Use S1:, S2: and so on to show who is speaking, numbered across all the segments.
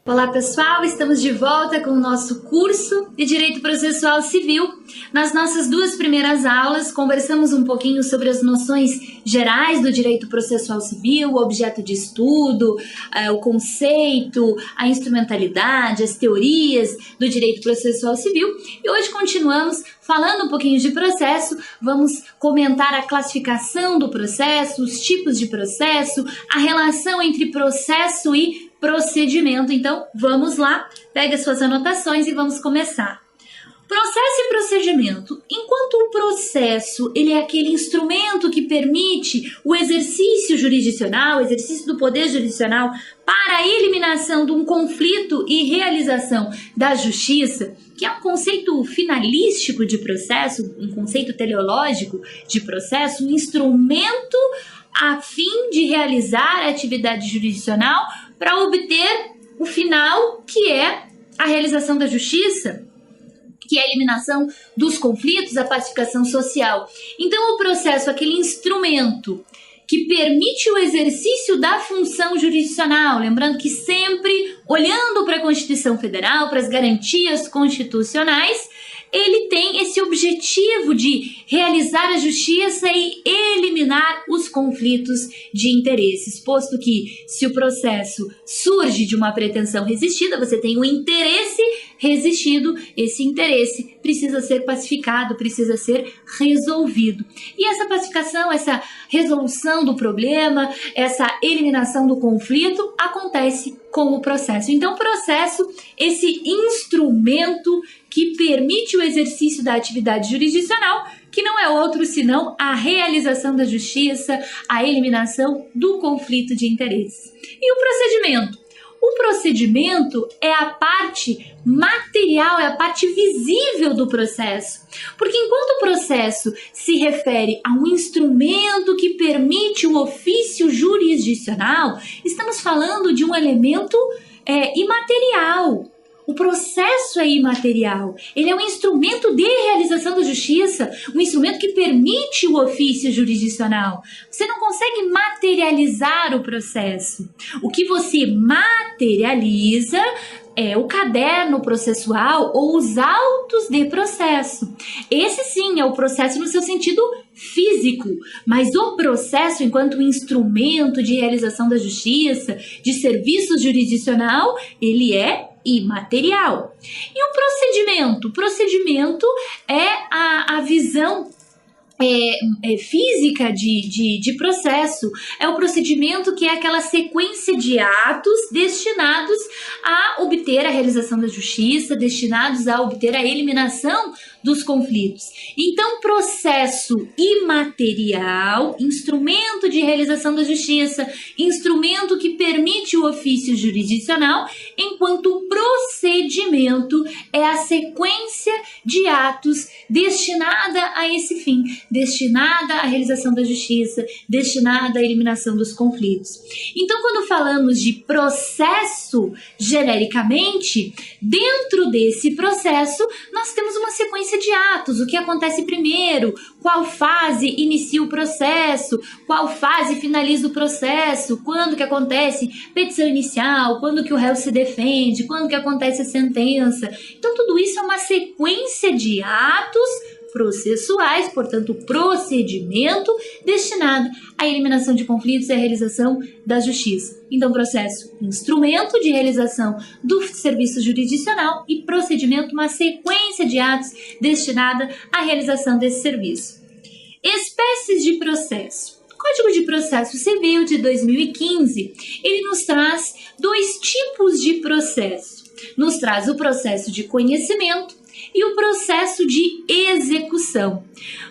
S1: Olá pessoal, estamos de volta com o nosso curso de Direito Processual Civil. Nas nossas duas primeiras aulas, conversamos um pouquinho sobre as noções gerais do direito processual civil, o objeto de estudo, o conceito, a instrumentalidade, as teorias do direito processual civil. E hoje continuamos falando um pouquinho de processo, vamos comentar a classificação do processo, os tipos de processo, a relação entre processo e procedimento. Então, vamos lá, pega suas anotações e vamos começar. Processo e procedimento. Enquanto o processo ele é aquele instrumento que permite o exercício jurisdicional, o exercício do poder jurisdicional para a eliminação de um conflito e realização da justiça, que é um conceito finalístico de processo, um conceito teleológico de processo, um instrumento a fim de realizar a atividade jurisdicional para obter o final, que é a realização da justiça, que é a eliminação dos conflitos, a pacificação social. Então, o processo é aquele instrumento que permite o exercício da função jurisdicional, lembrando que sempre olhando para a Constituição Federal, para as garantias constitucionais, ele tem esse objetivo de realizar a justiça e eliminar os conflitos de interesses, posto que se o processo surge de uma pretensão resistida, você tem um interesse resistido, esse interesse precisa ser pacificado, precisa ser resolvido. E essa pacificação, essa resolução do problema, essa eliminação do conflito acontece com o processo. Então, o processo, esse instrumento que permite o exercício da atividade jurisdicional, que não é outro senão a realização da justiça, a eliminação do conflito de interesses. E o procedimento? O procedimento é a parte material, é a parte visível do processo. Porque enquanto o processo se refere a um instrumento que permite o ofício jurisdicional, estamos falando de um elemento imaterial. O processo é imaterial, ele é um instrumento de realização da justiça, um instrumento que permite o ofício jurisdicional. Você não consegue materializar o processo. O que você materializa é o caderno processual ou os autos de processo. Esse sim é o processo no seu sentido físico, mas o processo enquanto instrumento de realização da justiça, de serviço jurisdicional, ele é imaterial. E o procedimento? O procedimento é a visão física de processo. É o procedimento que é aquela sequência de atos destinados a obter a realização da justiça, destinados a obter a eliminação dos conflitos. Então, processo imaterial, instrumento de realização da justiça, instrumento que permite o ofício jurisdicional, enquanto o procedimento é a sequência de atos destinada a esse fim, destinada à realização da justiça, destinada à eliminação dos conflitos. Então, quando falamos de processo, genericamente, dentro desse processo, nós temos uma sequência de atos, o que acontece primeiro, qual fase inicia o processo, qual fase finaliza o processo, quando que acontece petição inicial, quando que o réu se defende, quando que acontece a sentença. Então, tudo isso é uma sequência de atos processuais, portanto, procedimento destinado à eliminação de conflitos e à realização da justiça. Então, processo, instrumento de realização do serviço jurisdicional, e procedimento, uma sequência de atos destinada à realização desse serviço. Espécies de processo. O Código de Processo Civil de 2015, ele nos traz dois tipos de processo. Nos traz o processo de conhecimento e o processo de execução.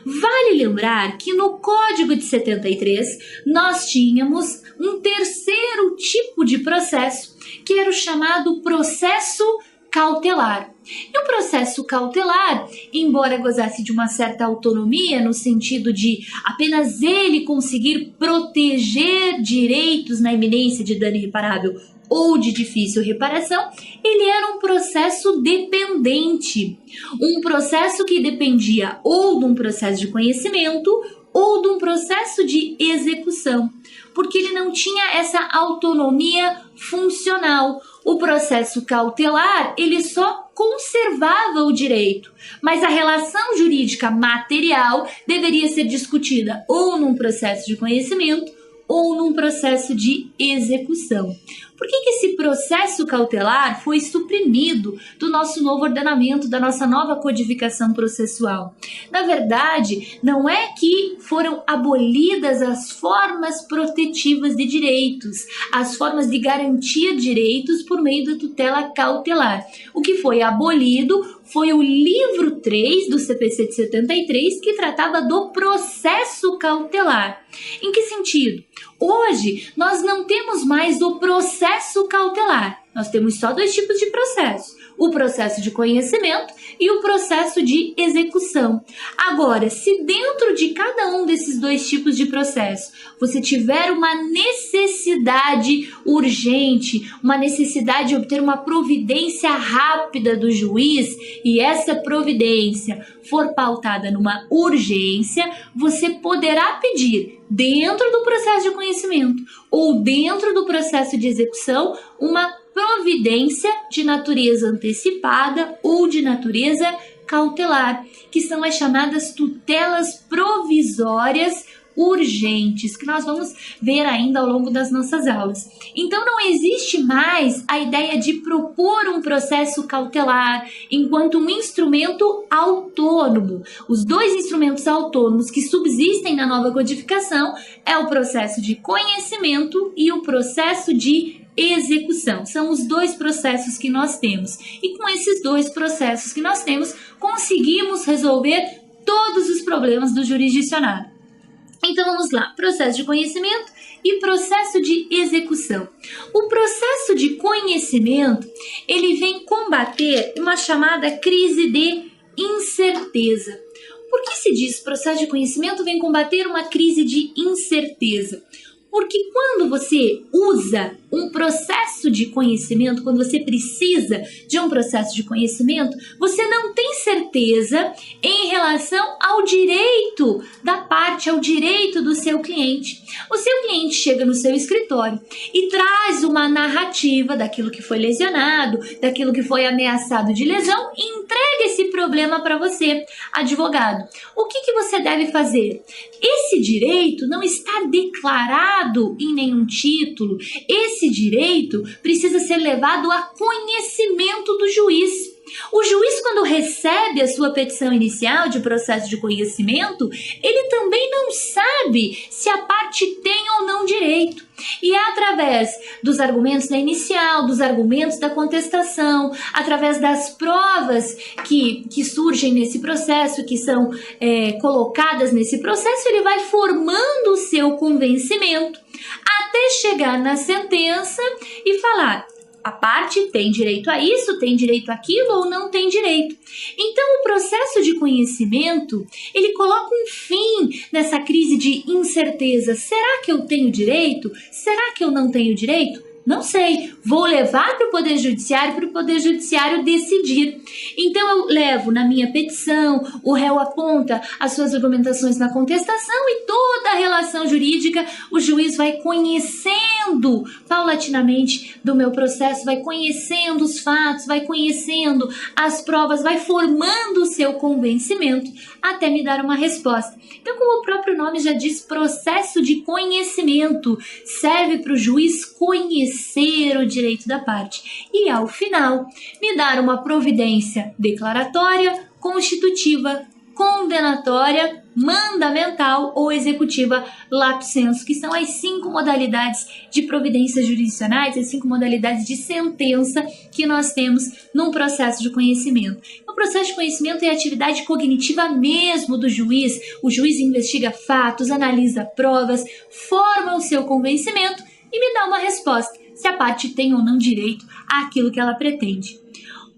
S1: Vale lembrar que no Código de 73 nós tínhamos um terceiro tipo de processo, que era o chamado processo cautelar. E o processo cautelar, embora gozasse de uma certa autonomia no sentido de apenas ele conseguir proteger direitos na iminência de dano irreparável ou de difícil reparação, ele era um processo dependente, um processo que dependia ou de um processo de conhecimento ou de um processo de execução, porque ele não tinha essa autonomia funcional. O processo cautelar, ele só conservava o direito, mas a relação jurídica material deveria ser discutida ou num processo de conhecimento ou num processo de execução. Por que esse processo cautelar foi suprimido do nosso novo ordenamento, da nossa nova codificação processual? Na verdade, não é que foram abolidas as formas protetivas de direitos, as formas de garantir direitos por meio da tutela cautelar. O que foi abolido foi o livro 3 do CPC de 73, que tratava do processo cautelar. Em que sentido? Hoje, nós não temos mais o processo cautelar. Nós temos só dois tipos de processo: o processo de conhecimento e o processo de execução. Agora, se dentro de cada um desses dois tipos de processo você tiver uma necessidade urgente, uma necessidade de obter uma providência rápida do juiz, e essa providência for pautada numa urgência, você poderá pedir, dentro do processo de conhecimento ou dentro do processo de execução, uma providência de natureza antecipada ou de natureza cautelar, que são as chamadas tutelas provisórias urgentes, que nós vamos ver ainda ao longo das nossas aulas. Então não existe mais a ideia de propor um processo cautelar enquanto um instrumento autônomo. Os dois instrumentos autônomos que subsistem na nova codificação é o processo de conhecimento e o processo de execução. São os dois processos que nós temos. E com esses dois processos que nós temos, conseguimos resolver todos os problemas do jurisdicionário. Então vamos lá, processo de conhecimento e processo de execução. O processo de conhecimento, ele vem combater uma chamada crise de incerteza. Por que se diz processo de conhecimento vem combater uma crise de incerteza? Porque quando você usa um processo de conhecimento, quando você precisa de um processo de conhecimento, você não tem certeza em relação ao direito da parte, ao direito do seu cliente. O seu cliente chega no seu escritório e traz uma narrativa daquilo que foi lesionado, daquilo que foi ameaçado de lesão e entrega esse problema para você, advogado. O que você deve fazer? Esse direito não está declarado em nenhum título. Esse direito precisa ser levado a conhecimento do juiz. O juiz, quando recebe a sua petição inicial de processo de conhecimento, ele também não sabe se a parte tem ou não direito. E é através dos argumentos da inicial, dos argumentos da contestação, através das provas que surgem nesse processo, que são colocadas nesse processo, ele vai formando o seu convencimento até chegar na sentença e falar: a parte tem direito a isso, tem direito àquilo ou não tem direito. Então, o processo de conhecimento, ele coloca um fim nessa crise de incerteza. Será que eu tenho direito? Será que eu não tenho direito? Não sei, vou levar para o Poder Judiciário decidir. Então eu levo na minha petição, o réu aponta as suas argumentações na contestação e toda a relação jurídica o juiz vai conhecendo paulatinamente do meu processo, vai conhecendo os fatos, vai conhecendo as provas, vai formando o seu convencimento até me dar uma resposta. Então, como o próprio nome já diz, processo de conhecimento, serve para o juiz conhecer o direito da parte e, ao final, me dar uma providência declaratória, constitutiva, condenatória, mandamental ou executiva lato sensu, que são as 5 modalidades de providências jurisdicionais, as 5 modalidades de sentença que nós temos num processo de conhecimento. O processo de conhecimento é a atividade cognitiva mesmo do juiz. O juiz investiga fatos, analisa provas, forma o seu convencimento e me dá uma resposta, se a parte tem ou não direito àquilo que ela pretende.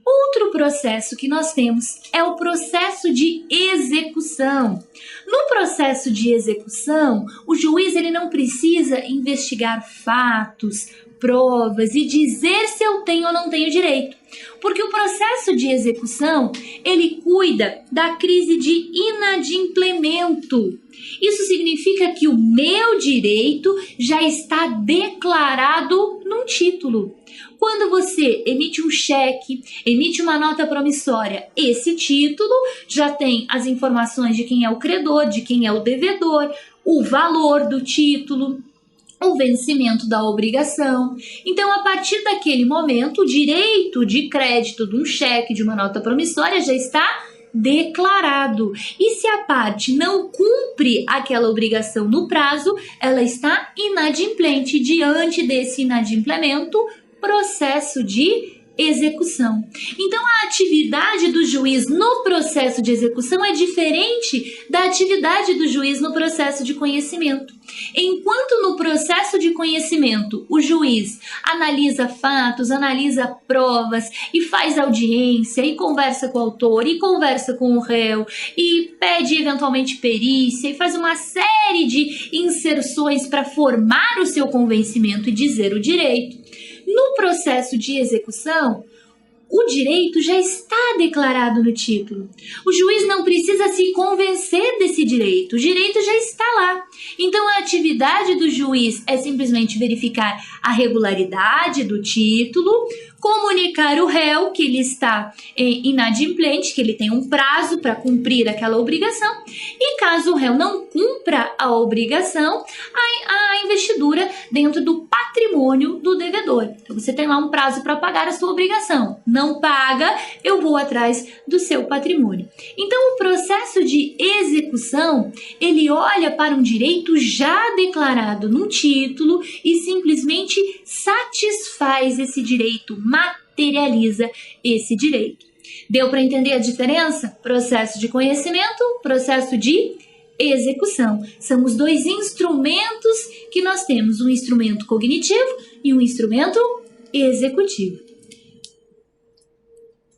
S1: Outro processo que nós temos é o processo de execução. No processo de execução, o juiz ele não precisa investigar fatos, provas e dizer se eu tenho ou não tenho direito, porque o processo de execução ele cuida da crise de inadimplemento. Isso significa que o meu direito já está declarado num título. Quando você emite um cheque, emite uma nota promissória, esse título já tem as informações de quem é o credor, de quem é o devedor, o valor do título, o vencimento da obrigação. Então, a partir daquele momento, o direito de crédito de um cheque, de uma nota promissória, já está declarado. E se a parte não cumpre aquela obrigação no prazo, ela está inadimplente. Diante desse inadimplemento, processo de execução. Então, a atividade do juiz no processo de execução é diferente da atividade do juiz no processo de conhecimento. Enquanto no processo de conhecimento o juiz analisa fatos, analisa provas e faz audiência e conversa com o autor e conversa com o réu e pede eventualmente perícia e faz uma série de inserções para formar o seu convencimento e dizer o direito, no processo de execução, o direito já está declarado no título. O juiz não precisa se convencer desse direito, o direito já está lá. Então, a atividade do juiz é simplesmente verificar a regularidade do título, comunicar o réu que ele está inadimplente, que ele tem um prazo para cumprir aquela obrigação, e caso o réu não cumpra a obrigação, a investidura dentro do patrimônio do devedor. Então, você tem lá um prazo para pagar a sua obrigação. Não paga, eu vou atrás do seu patrimônio. Então, o processo de execução, ele olha para um direito já declarado no título e simplesmente satisfaz esse direito, materializa esse direito. Deu para entender a diferença? Processo de conhecimento, processo de execução. São os dois instrumentos que nós temos, um instrumento cognitivo e um instrumento executivo.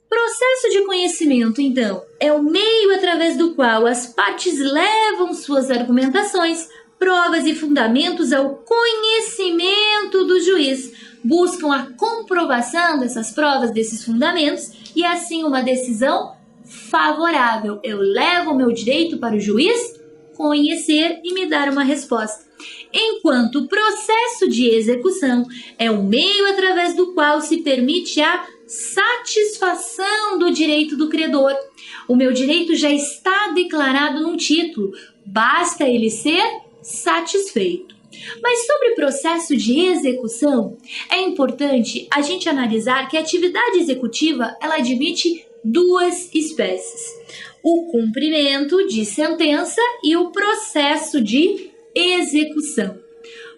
S1: Processo de conhecimento, então, é o meio através do qual as partes levam suas argumentações, provas e fundamentos ao conhecimento do juiz, buscam a comprovação dessas provas, desses fundamentos e assim uma decisão favorável. Eu levo o meu direito para o juiz conhecer e me dar uma resposta. Enquanto o processo de execução é o meio através do qual se permite a satisfação do direito do credor. O meu direito já está declarado num título, basta ele ser satisfeito. Mas sobre o processo de execução, é importante a gente analisar que a atividade executiva ela admite duas espécies: o cumprimento de sentença e o processo de execução.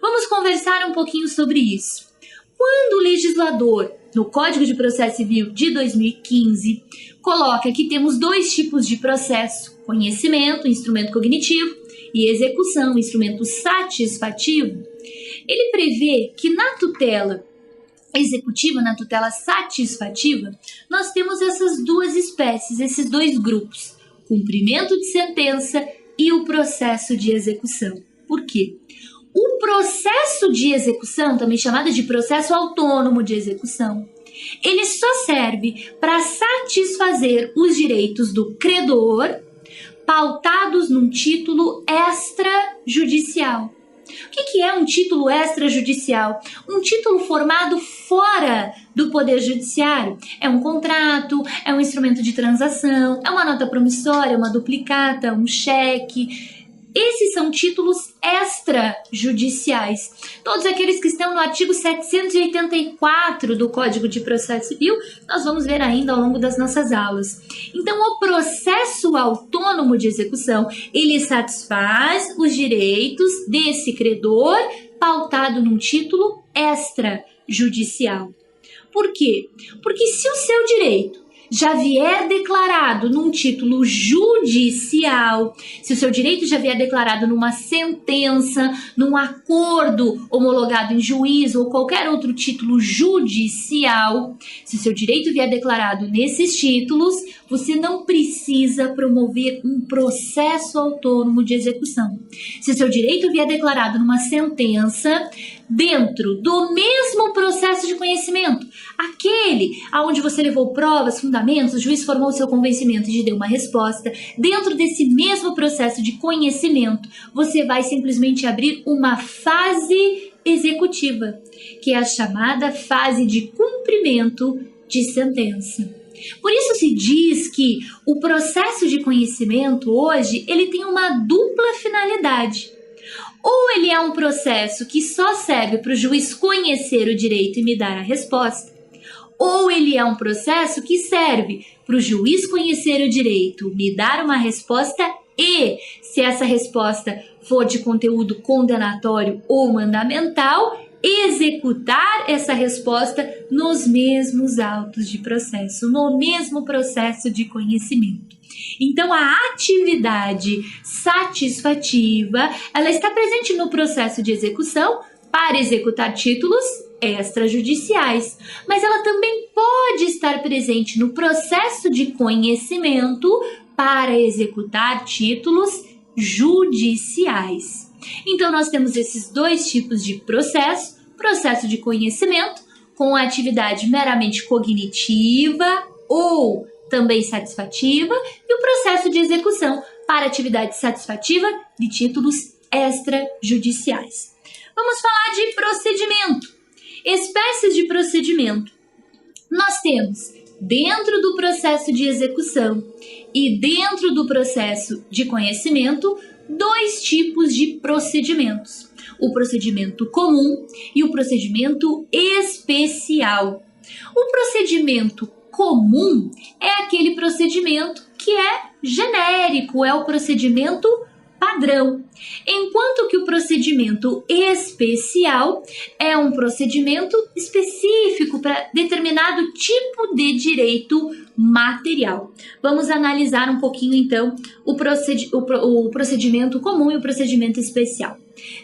S1: Vamos conversar um pouquinho sobre isso. Quando o legislador, no Código de Processo Civil de 2015, coloca que temos dois tipos de processo: conhecimento, instrumento cognitivo, e execução, instrumento satisfativo, ele prevê que na tutela executiva, na tutela satisfativa, nós temos essas duas espécies, esses dois grupos: cumprimento de sentença e o processo de execução. Por quê? O processo de execução, também chamado de processo autônomo de execução, ele só serve para satisfazer os direitos do credor pautados num título extrajudicial. O que é um título extrajudicial? Um título formado fora do Poder Judiciário. É um contrato, é um instrumento de transação, é uma nota promissória, uma duplicata, um cheque. Esses são títulos extrajudiciais. Todos aqueles que estão no artigo 784 do Código de Processo Civil, nós vamos ver ainda ao longo das nossas aulas. Então, o processo autônomo de execução, ele satisfaz os direitos desse credor pautado num título extrajudicial. Por quê? Porque se o seu direito já vier declarado num título judicial, se o seu direito já vier declarado numa sentença, num acordo homologado em juízo ou qualquer outro título judicial, se o seu direito vier declarado nesses títulos, você não precisa promover um processo autônomo de execução. Se o seu direito vier declarado numa sentença, dentro do mesmo processo de conhecimento, aquele aonde você levou provas, fundamentos, o juiz formou seu convencimento e te deu uma resposta, dentro desse mesmo processo de conhecimento, você vai simplesmente abrir uma fase executiva, que é a chamada fase de cumprimento de sentença. Por isso se diz que o processo de conhecimento hoje, ele tem uma dupla finalidade. Ou ele é um processo que só serve para o juiz conhecer o direito e me dar a resposta, ou ele é um processo que serve para o juiz conhecer o direito, me dar uma resposta e, se essa resposta for de conteúdo condenatório ou mandamental, executar essa resposta nos mesmos autos de processo, no mesmo processo de conhecimento. Então, a atividade satisfativa, ela está presente no processo de execução para executar títulos extrajudiciais, mas ela também pode estar presente no processo de conhecimento para executar títulos judiciais. Então, nós temos esses dois tipos de processo: processo de conhecimento, com atividade meramente cognitiva ou também satisfativa, e o processo de execução para atividade satisfativa de títulos extrajudiciais. Vamos falar de procedimento. Espécies de procedimento. Nós temos, dentro do processo de execução e dentro do processo de conhecimento, dois tipos de procedimentos: o procedimento comum e o procedimento especial. O procedimento comum é aquele procedimento que é genérico, é o procedimento padrão, enquanto que o procedimento especial é um procedimento específico para determinado tipo de direito material. Vamos analisar um pouquinho, então, o procedimento comum e o procedimento especial.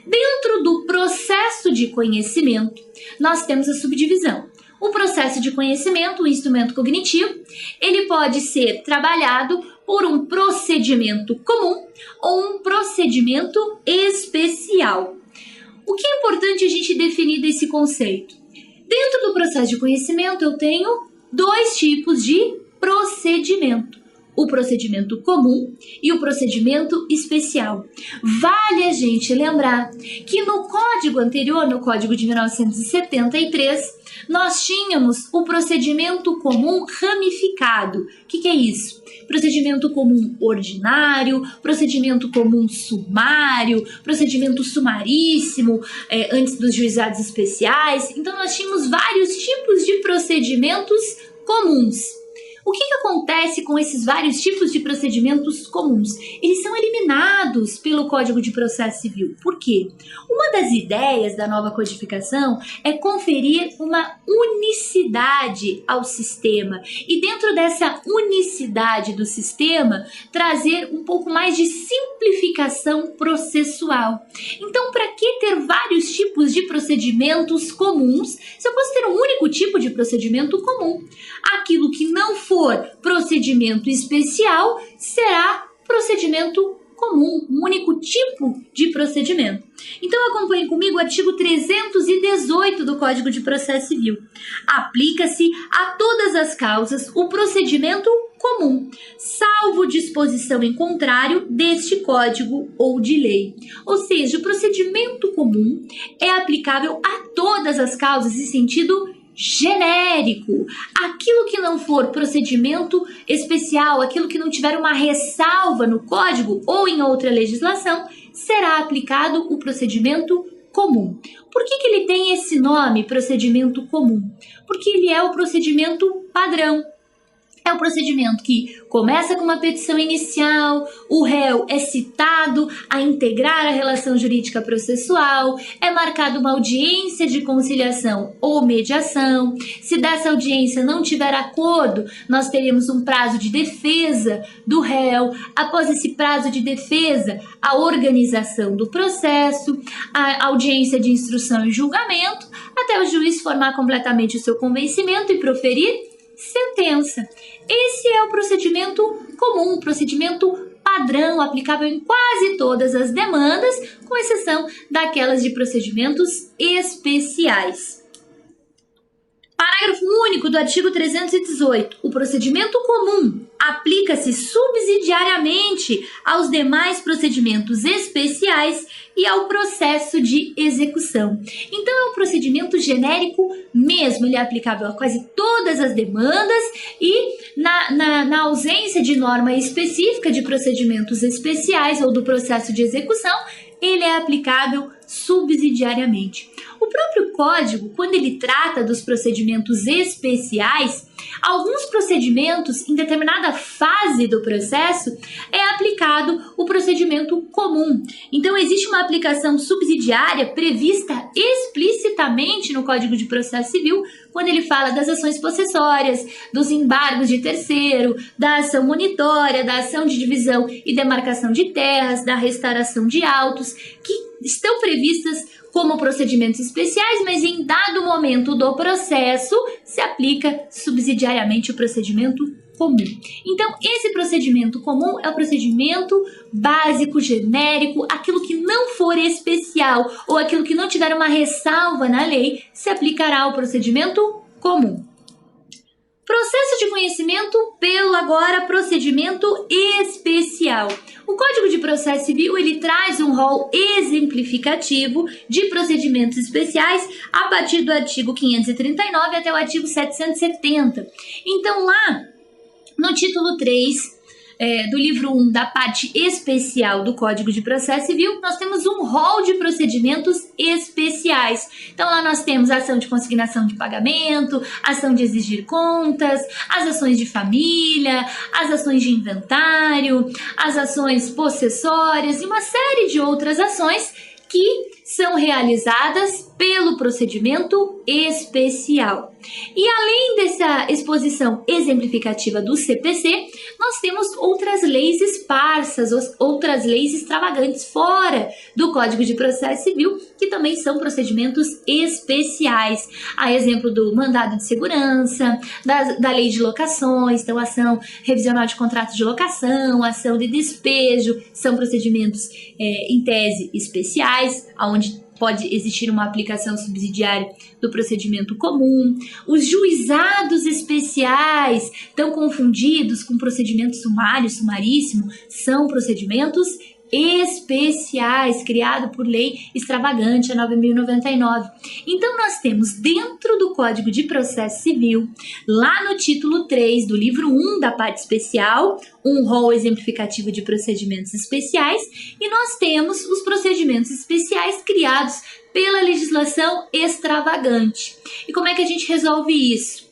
S1: Dentro do processo de conhecimento, nós temos a subdivisão. O processo de conhecimento, o instrumento cognitivo, ele pode ser trabalhado por um procedimento comum ou um procedimento especial. O que é importante a gente definir desse conceito? Dentro do processo de conhecimento, eu tenho dois tipos de procedimento: o procedimento comum e o procedimento especial. Vale a gente lembrar que no código anterior, no código de 1973, nós tínhamos o procedimento comum ramificado. O que é isso? Procedimento comum ordinário, procedimento comum sumário, procedimento sumaríssimo, antes dos juizados especiais. Então, nós tínhamos vários tipos de procedimentos comuns. O que acontece com esses vários tipos de procedimentos comuns? Eles são eliminados pelo Código de Processo Civil. Por quê? Uma das ideias da nova codificação é conferir uma unicidade ao sistema e, dentro dessa unicidade do sistema, trazer um pouco mais de simplificação processual. Então, para que ter vários tipos de procedimentos comuns se eu posso ter um único tipo de procedimento comum? Aquilo que não for procedimento especial será procedimento comum, um único tipo de procedimento. Então, acompanhe comigo o artigo 318 do Código de Processo Civil. Aplica-se a todas as causas o procedimento comum, salvo disposição em contrário deste código ou de lei. Ou seja, o procedimento comum é aplicável a todas as causas em sentido genérico. Aquilo que não for procedimento especial, aquilo que não tiver uma ressalva no código ou em outra legislação, será aplicado o procedimento comum. Por que ele tem esse nome, procedimento comum? Porque ele é o procedimento padrão. É o procedimento que começa com uma petição inicial, o réu é citado a integrar a relação jurídica processual, é marcada uma audiência de conciliação ou mediação. Se dessa audiência não tiver acordo, nós teremos um prazo de defesa do réu. Após esse prazo de defesa, a organização do processo, a audiência de instrução e julgamento, até o juiz formar completamente o seu convencimento e proferir sentença. Esse é o procedimento comum, procedimento padrão, aplicável em quase todas as demandas, com exceção daquelas de procedimentos especiais. Parágrafo único do artigo 318. O procedimento comum aplica-se subsidiariamente aos demais procedimentos especiais e ao processo de execução. Então, é um procedimento genérico mesmo, ele é aplicável a quase todas as demandas e na ausência de norma específica de procedimentos especiais ou do processo de execução, ele é aplicável subsidiariamente. O próprio Código, quando ele trata dos procedimentos especiais, alguns procedimentos, em determinada fase do processo, é aplicado o procedimento comum. Então, existe uma aplicação subsidiária prevista explicitamente no Código de Processo Civil, quando ele fala das ações possessórias, dos embargos de terceiro, da ação monitória, da ação de divisão e demarcação de terras, da restauração de autos, que estão previstas como procedimentos especiais, mas em dado momento do processo se aplica subsidiariamente o procedimento comum. Então, esse procedimento comum é o procedimento básico, genérico, aquilo que não for especial ou aquilo que não tiver uma ressalva na lei, se aplicará ao procedimento comum. Processo de conhecimento pelo agora procedimento especial. O Código de Processo Civil ele traz um rol exemplificativo de procedimentos especiais a partir do artigo 539 até o artigo 770. Então, lá no título 3 do livro 1 da parte especial do Código de Processo Civil, nós temos um rol de procedimentos especiais. Então, lá nós temos a ação de consignação de pagamento, ação de exigir contas, as ações de família, as ações de inventário, as ações possessórias e uma série de outras ações que são realizadas pelo procedimento especial. E além dessa exposição exemplificativa do CPC, nós temos outras leis esparsas, outras leis extravagantes fora do Código de Processo Civil, que também são procedimentos especiais. A exemplo do mandado de segurança, da lei de locações, então ação revisional de contrato de locação, ação de despejo, são procedimentos em tese especiais, onde pode existir uma aplicação subsidiária do procedimento comum. Os juizados especiais, tão confundidos com procedimento sumário, sumaríssimo, são procedimentos especiais, criado por lei extravagante, a 9.099. Então, nós temos dentro do Código de Processo Civil, lá no título 3 do livro 1 da parte especial, um rol exemplificativo de procedimentos especiais, e nós temos os procedimentos especiais criados pela legislação extravagante. E como é que a gente resolve isso?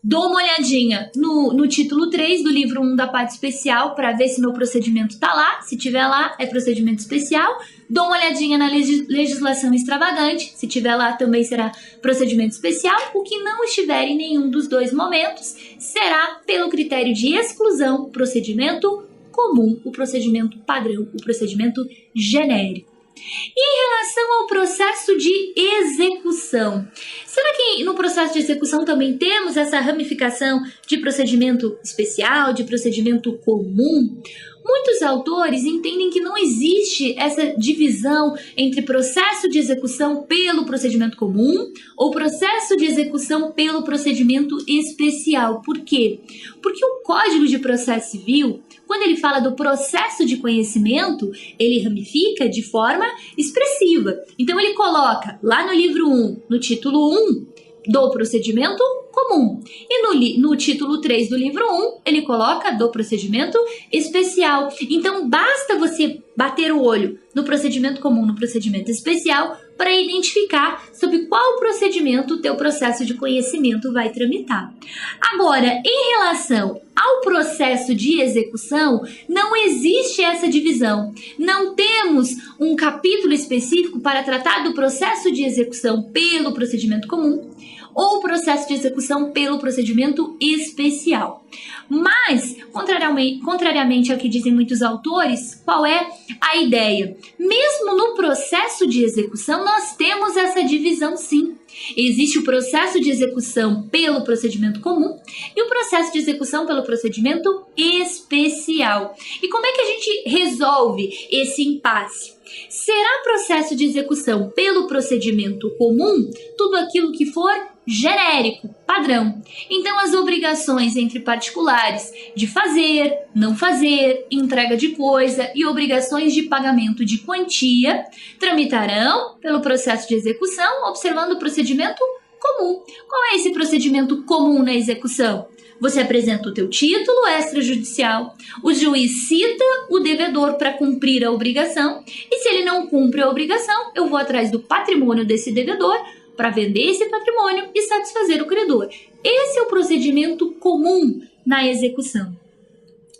S1: Dou uma olhadinha no título 3 do livro 1 da parte especial para ver se meu procedimento está lá. Se tiver lá, é procedimento especial. Dou uma olhadinha na legislação extravagante. Se tiver lá, também será procedimento especial. O que não estiver em nenhum dos dois momentos será, pelo critério de exclusão, procedimento comum, o procedimento padrão, o procedimento genérico. E em relação ao processo de execução, será que no processo de execução também temos essa ramificação de procedimento especial, de procedimento comum? Muitos autores entendem que não existe essa divisão entre processo de execução pelo procedimento comum ou processo de execução pelo procedimento especial. Por quê? Porque o Código de Processo Civil, quando ele fala do processo de conhecimento, ele ramifica de forma expressiva. Então, ele coloca lá no livro 1, no título 1, do procedimento comum. E no título 3 do livro 1, ele coloca do procedimento especial. Então, basta você bater o olho no procedimento comum, no procedimento especial, para identificar sobre qual procedimento o teu processo de conhecimento vai tramitar. Agora, em relação ao processo de execução, não existe essa divisão. Não temos um capítulo específico para tratar do processo de execução pelo procedimento comum ou processo de execução pelo procedimento especial. Mas, contrariamente ao que dizem muitos autores, qual é a ideia? Mesmo no processo de execução, nós temos essa divisão sim. Existe o processo de execução pelo procedimento comum e o processo de execução pelo procedimento especial. E como é que a gente resolve esse impasse? Será processo de execução pelo procedimento comum tudo aquilo que for genérico, padrão. Então, as obrigações entre particulares de fazer, não fazer, entrega de coisa e obrigações de pagamento de quantia tramitarão pelo processo de execução, observando o procedimento comum. Qual é esse procedimento comum na execução? Você apresenta o teu título extrajudicial, o juiz cita o devedor para cumprir a obrigação e se ele não cumpre a obrigação, eu vou atrás do patrimônio desse devedor para vender esse patrimônio e satisfazer o credor. Esse é o procedimento comum na execução.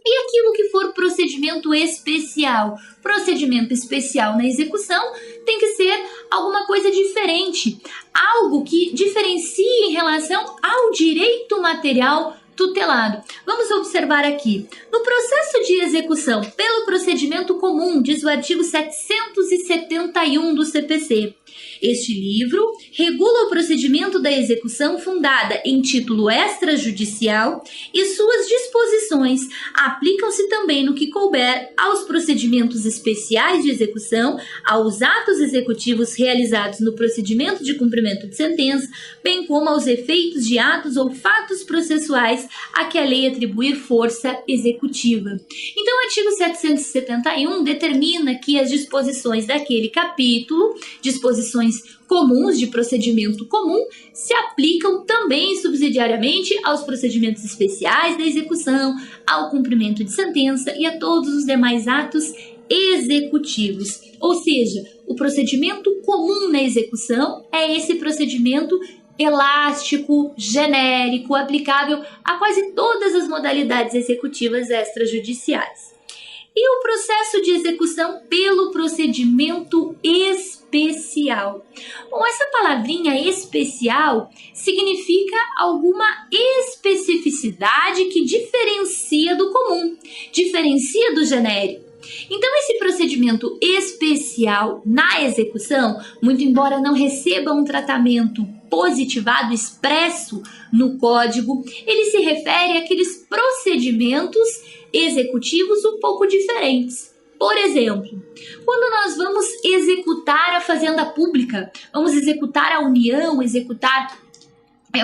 S1: E aquilo que for procedimento especial? Procedimento especial na execução tem que ser alguma coisa diferente, algo que diferencie em relação ao direito material tutelado. Vamos observar aqui. No processo de execução pelo procedimento comum, diz o artigo 771 do CPC, este livro regula o procedimento da execução fundada em título extrajudicial e suas disposições aplicam-se também no que couber aos procedimentos especiais de execução, aos atos executivos realizados no procedimento de cumprimento de sentença, bem como aos efeitos de atos ou fatos processuais a que a lei atribuir força executiva. Então, o artigo 771 determina que as disposições daquele capítulo, disposições comuns de procedimento comum, se aplicam também subsidiariamente aos procedimentos especiais da execução, ao cumprimento de sentença e a todos os demais atos executivos. Ou seja, o procedimento comum na execução é esse procedimento elástico, genérico, aplicável a quase todas as modalidades executivas extrajudiciais. E o processo de execução pelo procedimento especial. Bom, essa palavrinha especial significa alguma especificidade que diferencia do comum, diferencia do genérico. Então, esse procedimento especial na execução, muito embora não receba um tratamento positivado expresso no código, ele se refere àqueles procedimentos executivos um pouco diferentes. Por exemplo, quando nós vamos executar a fazenda pública, vamos executar a União, executar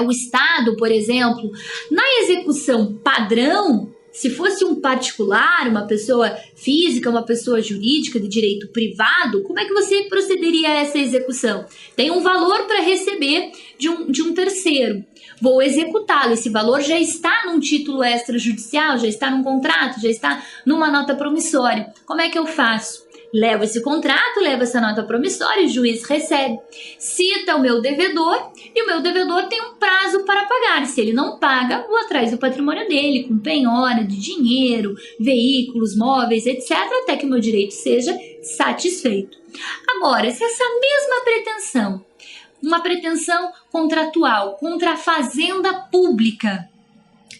S1: o Estado, por exemplo, na execução padrão, se fosse um particular, uma pessoa física, uma pessoa jurídica de direito privado, como é que você procederia a essa execução? Tem um valor para receber de um terceiro. Vou executá-lo. Esse valor já está num título extrajudicial, já está num contrato, já está numa nota promissória. Como é que eu faço? Levo esse contrato, levo essa nota promissória, o juiz recebe, cita o meu devedor e o meu devedor tem um prazo para pagar. Se ele não paga, vou atrás do patrimônio dele, com penhora de dinheiro, veículos, móveis, etc., até que o meu direito seja satisfeito. Agora, se essa mesma pretensão, uma pretensão contratual contra a fazenda pública,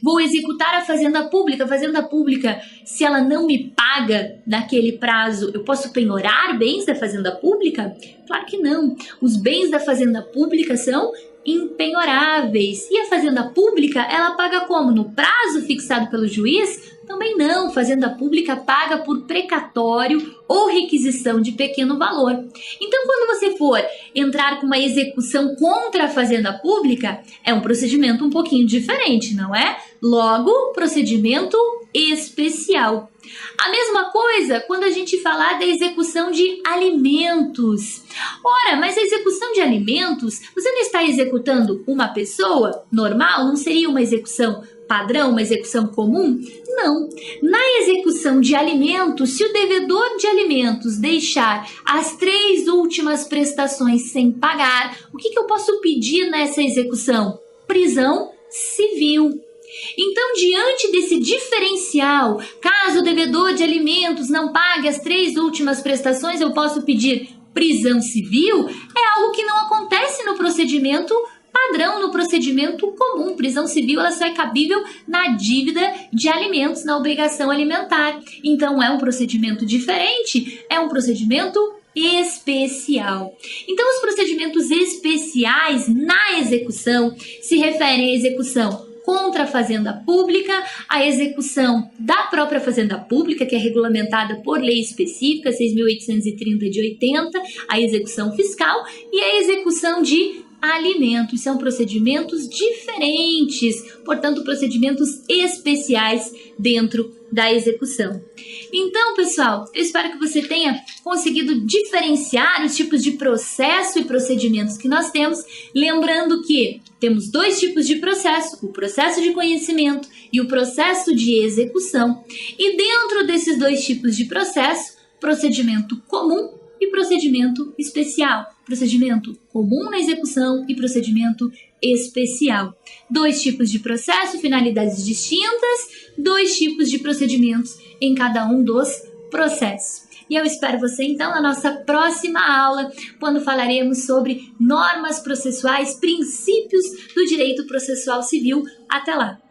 S1: vou executar a fazenda pública, se ela não me paga naquele prazo, eu posso penhorar bens da fazenda pública? Claro que não. Os bens da fazenda pública são impenhoráveis. E a fazenda pública, ela paga como? No prazo fixado pelo juiz? Também não. Fazenda pública paga por precatório ou requisição de pequeno valor. Então, quando você for entrar com uma execução contra a fazenda pública, é um procedimento um pouquinho diferente, não é? Logo, procedimento especial. A mesma coisa quando a gente falar da execução de alimentos. Ora, mas a execução de alimentos, você não está executando uma pessoa normal? Não seria uma execução padrão, uma execução comum? Não. Na execução de alimentos, se o devedor de alimentos deixar as 3 últimas prestações sem pagar, o que eu posso pedir nessa execução? Prisão civil. Então, diante desse diferencial, caso o devedor de alimentos não pague as 3 últimas prestações, eu posso pedir prisão civil? É algo que não acontece no procedimento padrão, no procedimento comum. Prisão civil ela só é cabível na dívida de alimentos, na obrigação alimentar. Então, é um procedimento diferente, é um procedimento especial. Então, os procedimentos especiais na execução se referem à execução contra a fazenda pública, a execução da própria fazenda pública, que é regulamentada por lei específica, 6.830 de 80, a execução fiscal, e a execução de alimentos. São procedimentos diferentes, portanto, procedimentos especiais dentro da execução. Então, pessoal, eu espero que você tenha conseguido diferenciar os tipos de processo e procedimentos que nós temos, lembrando que temos 2 tipos de processo, o processo de conhecimento e o processo de execução. E dentro desses 2 tipos de processo, procedimento comum e procedimento especial. Procedimento comum na execução e procedimento especial. 2 tipos de processo, finalidades distintas, 2 tipos de procedimentos em cada um dos processos. E eu espero você então na nossa próxima aula, quando falaremos sobre normas processuais, princípios do direito processual civil. Até lá!